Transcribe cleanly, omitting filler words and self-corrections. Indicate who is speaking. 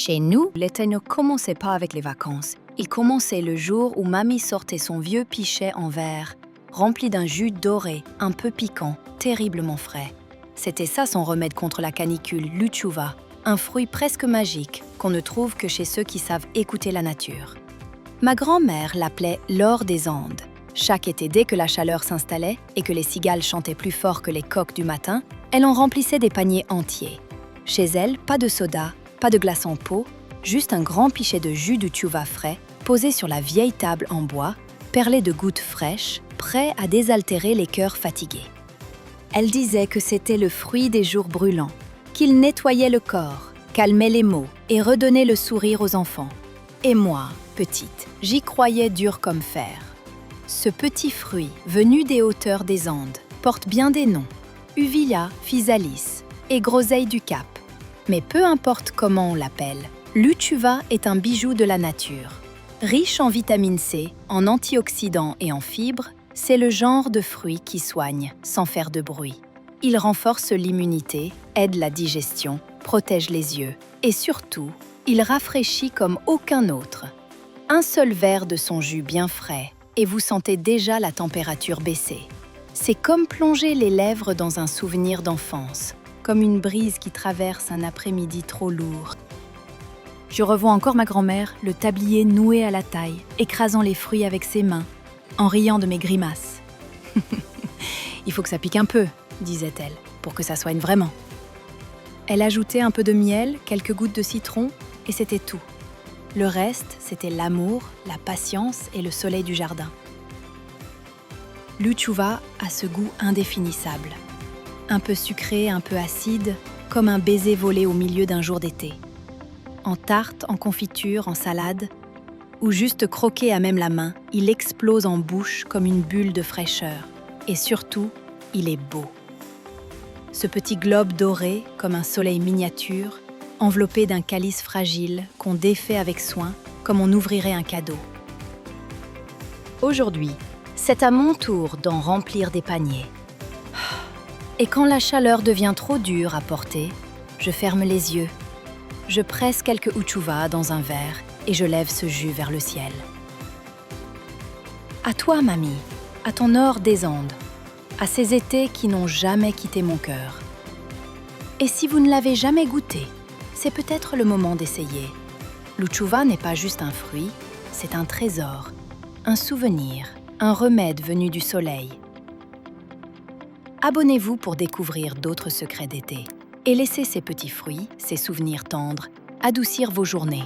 Speaker 1: Chez nous, l'été ne commençait pas avec les vacances. Il commençait le jour où mamie sortait son vieux pichet en verre, rempli d'un jus doré, un peu piquant, terriblement frais. C'était ça son remède contre la canicule, l'uchuva, un fruit presque magique qu'on ne trouve que chez ceux qui savent écouter la nature. Ma grand-mère l'appelait l'or des Andes. Chaque été, dès que la chaleur s'installait et que les cigales chantaient plus fort que les coqs du matin, elle en remplissait des paniers entiers. Chez elle, pas de soda, pas de glace en pot, juste un grand pichet de jus d'uchuva frais posé sur la vieille table en bois, perlé de gouttes fraîches, prêt à désaltérer les cœurs fatigués. Elle disait que c'était le fruit des jours brûlants, qu'il nettoyait le corps, calmait les maux et redonnait le sourire aux enfants. Et moi, petite, j'y croyais dur comme fer. Ce petit fruit, venu des hauteurs des Andes, porte bien des noms, Uvilla physalis et groseille du Cap. Mais peu importe comment on l'appelle, l'uchuva est un bijou de la nature. Riche en vitamine C, en antioxydants et en fibres, c'est le genre de fruit qui soigne sans faire de bruit. Il renforce l'immunité, aide la digestion, protège les yeux et surtout, il rafraîchit comme aucun autre. Un seul verre de son jus bien frais et vous sentez déjà la température baisser. C'est comme plonger les lèvres dans un souvenir d'enfance, comme une brise qui traverse un après-midi trop lourd. Je revois encore ma grand-mère, le tablier noué à la taille, écrasant les fruits avec ses mains, en riant de mes grimaces. « Il faut que ça pique un peu », disait-elle, « pour que ça soigne vraiment. » Elle ajoutait un peu de miel, quelques gouttes de citron, et c'était tout. Le reste, c'était l'amour, la patience et le soleil du jardin. L'uchuva a ce goût indéfinissable. Un peu sucré, un peu acide, comme un baiser volé au milieu d'un jour d'été. En tarte, en confiture, en salade, ou juste croqué à même la main, il explose en bouche comme une bulle de fraîcheur. Et surtout, il est beau. Ce petit globe doré, comme un soleil miniature, enveloppé d'un calice fragile qu'on défait avec soin, comme on ouvrirait un cadeau. Aujourd'hui, c'est à mon tour d'en remplir des paniers. Et quand la chaleur devient trop dure à porter, je ferme les yeux. Je presse quelques uchuvas dans un verre et je lève ce jus vers le ciel. À toi, mamie, à ton or des Andes, à ces étés qui n'ont jamais quitté mon cœur. Et si vous ne l'avez jamais goûté, c'est peut-être le moment d'essayer. L'uchuva n'est pas juste un fruit, c'est un trésor, un souvenir, un remède venu du soleil. Abonnez-vous pour découvrir d'autres secrets d'été et laissez ces petits fruits, ces souvenirs tendres, adoucir vos journées.